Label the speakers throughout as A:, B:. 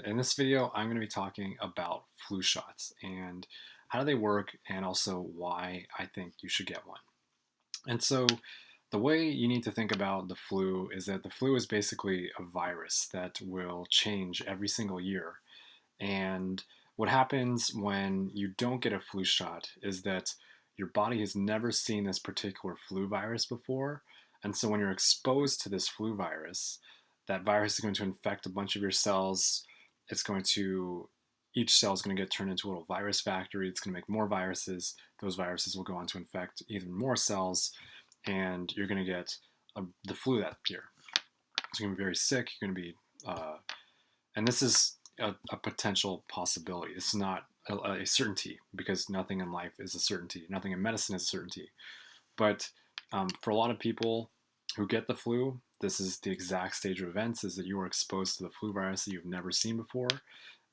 A: In this video, I'm going to be talking about flu shots and how do they work and also why I think you should get one. And so, the way you need to think about the flu is that the flu is basically a virus that will change every single year. And what happens when you don't get a flu shot is that your body has never seen this particular flu virus before. And so when you're exposed to this flu virus, that virus is going to infect a bunch of your cells. It's going to, each cell is going to get turned into a little virus factory. It's going to make more viruses. Those viruses will go on to infect even more cells, and you're going to get the flu that year. So you're going to be very sick. You're going to be, and this is a potential possibility. It's not a certainty because nothing in life is a certainty. Nothing in medicine is a certainty. But for a lot of people who get the flu, this is the exact stage of events is that you are exposed to the flu virus that you've never seen before.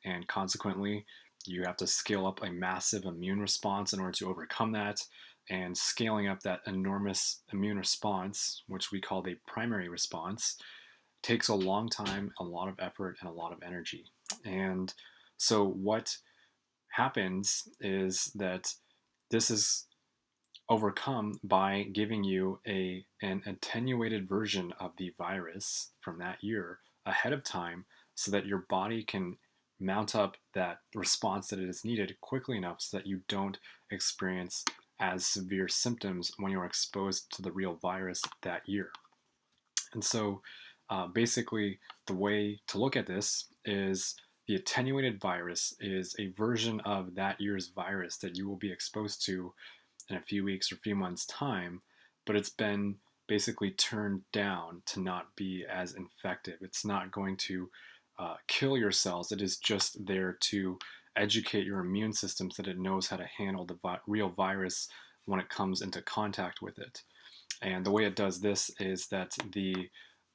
A: And consequently, you have to scale up a massive immune response in order to overcome that. And scaling up that enormous immune response, which we call the primary response, takes a long time, a lot of effort, and a lot of energy. And so what happens is that this is overcome by giving you an attenuated version of the virus from that year ahead of time so that your body can mount up that response that it is needed quickly enough so that you don't experience as severe symptoms when you're exposed to the real virus that year. And so basically, the way to look at this is the attenuated virus is a version of that year's virus that you will be exposed to in a few weeks or a few months' time, but it's been basically turned down to not be as infective. It's not going to kill your cells. It is just there to educate your immune system so that it knows how to handle the real virus when it comes into contact with it. And the way it does this is that the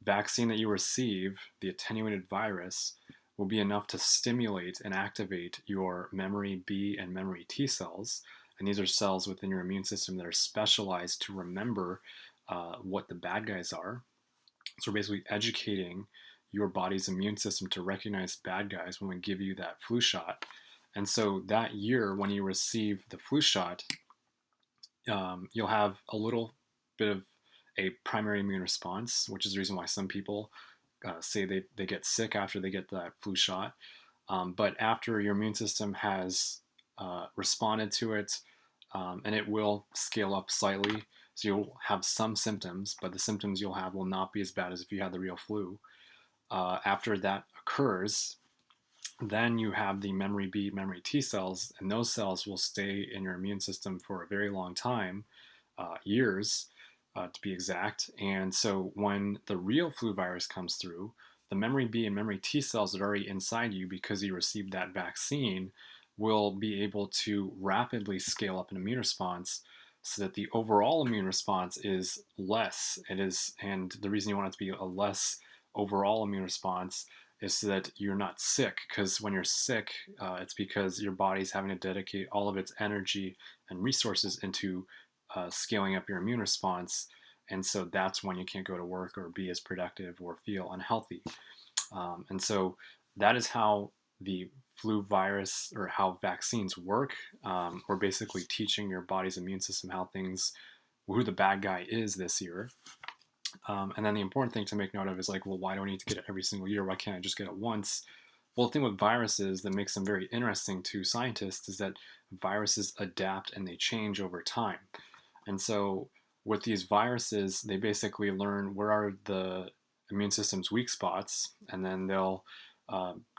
A: vaccine that you receive, the attenuated virus, will be enough to stimulate and activate your memory B and memory T cells. And these are cells within your immune system that are specialized to remember what the bad guys are. So we're basically educating your body's immune system to recognize bad guys when we give you that flu shot. And so that year, when you receive the flu shot, you'll have a little bit of a primary immune response, which is the reason why some people say they get sick after they get that flu shot. But after your immune system has responded to it, and it will scale up slightly, so you'll have some symptoms, but the symptoms you'll have will not be as bad as if you had the real flu. After that occurs, then you have the memory B, memory T cells, and those cells will stay in your immune system for a very long time, years to be exact. And so when the real flu virus comes through, the memory B and memory T cells that are already inside you because you received that vaccine will be able to rapidly scale up an immune response so that the overall immune response is less. And the reason you want it to be a less overall immune response is so that you're not sick. Because when you're sick, it's because your body's having to dedicate all of its energy and resources into scaling up your immune response. And so that's when you can't go to work or be as productive or feel unhealthy. And so that is how the flu virus or how vaccines work. We're basically teaching your body's immune system who the bad guy is this year. And then the important thing to make note of is like, well, why do I need to get it every single year? Why can't I just get it once? Well, the thing with viruses that makes them very interesting to scientists is that viruses adapt and they change over time. And so with these viruses, they basically learn where are the immune system's weak spots, and then they'll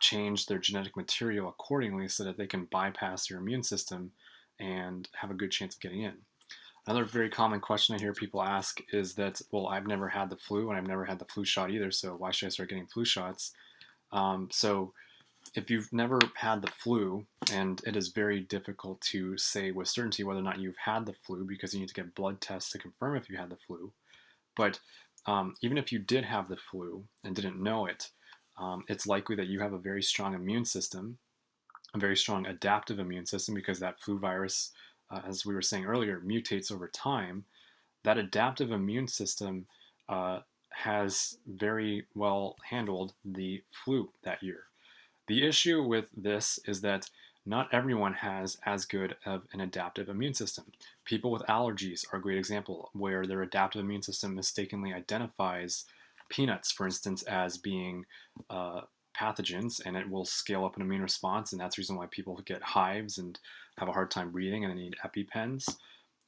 A: change their genetic material accordingly so that they can bypass your immune system and have a good chance of getting in. Another very common question I hear people ask is that, well, I've never had the flu and I've never had the flu shot either, so why should I start getting flu shots? So if you've never had the flu, and it is very difficult to say with certainty whether or not you've had the flu because you need to get blood tests to confirm if you had the flu. But even if you did have the flu and didn't know it, it's likely that you have a very strong immune system, a very strong adaptive immune system, because that flu virus, as we were saying earlier, mutates over time. That adaptive immune system has very well handled the flu that year. The issue with this is that not everyone has as good of an adaptive immune system. People with allergies are a great example where their adaptive immune system mistakenly identifies peanuts, for instance, as being pathogens, and it will scale up an immune response, and that's the reason why people get hives and have a hard time breathing and they need EpiPens.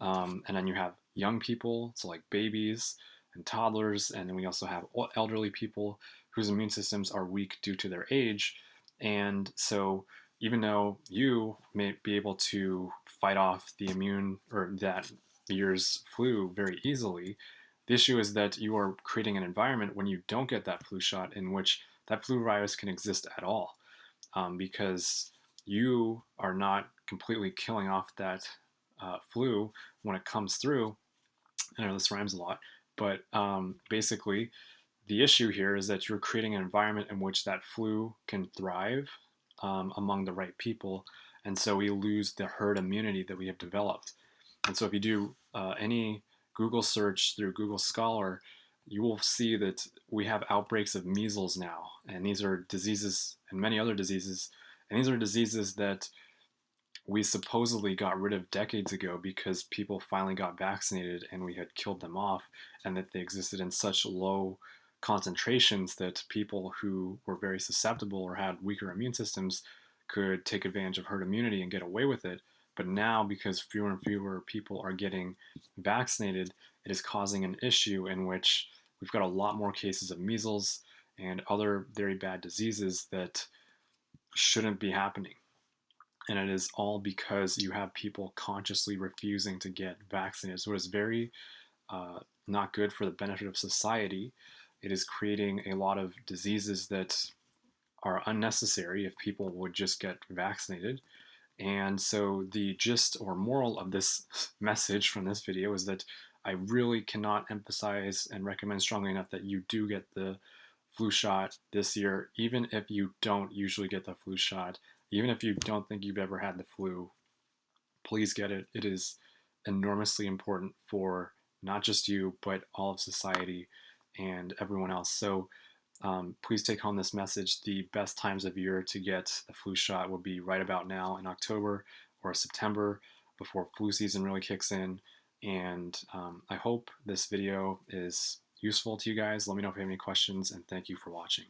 A: And then you have young people, so like babies and toddlers, and then we also have elderly people whose immune systems are weak due to their age. And so, even though you may be able to fight off the immune or that year's flu very easily, the issue is that you are creating an environment when you don't get that flu shot in which that flu virus can exist at all, because you are not completely killing off that flu when it comes through. I know this rhymes a lot, but basically, the issue here is that you're creating an environment in which that flu can thrive among the right people. And so we lose the herd immunity that we have developed. And so if you do any Google search through Google Scholar, you will see that we have outbreaks of measles now. And these are diseases and many other diseases. And these are diseases that we supposedly got rid of decades ago because people finally got vaccinated and we had killed them off, and that they existed in such low concentrations that people who were very susceptible or had weaker immune systems could take advantage of herd immunity and get away with it. But now, because fewer and fewer people are getting vaccinated, it is causing an issue in which we've got a lot more cases of measles and other very bad diseases that shouldn't be happening. And it is all because you have people consciously refusing to get vaccinated. So it is very not good for the benefit of society. It is creating a lot of diseases that are unnecessary if people would just get vaccinated. And so the gist or moral of this message from this video is that I really cannot emphasize and recommend strongly enough that you do get the flu shot this year, even if you don't usually get the flu shot, even if you don't think you've ever had the flu. Please get it. It is enormously important for not just you, but all of society and everyone else. So please take home this message. The best times of year to get the flu shot will be right about now in October or September before flu season really kicks in. And I hope this video is useful to you guys. Let me know if you have any questions, and thank you for watching.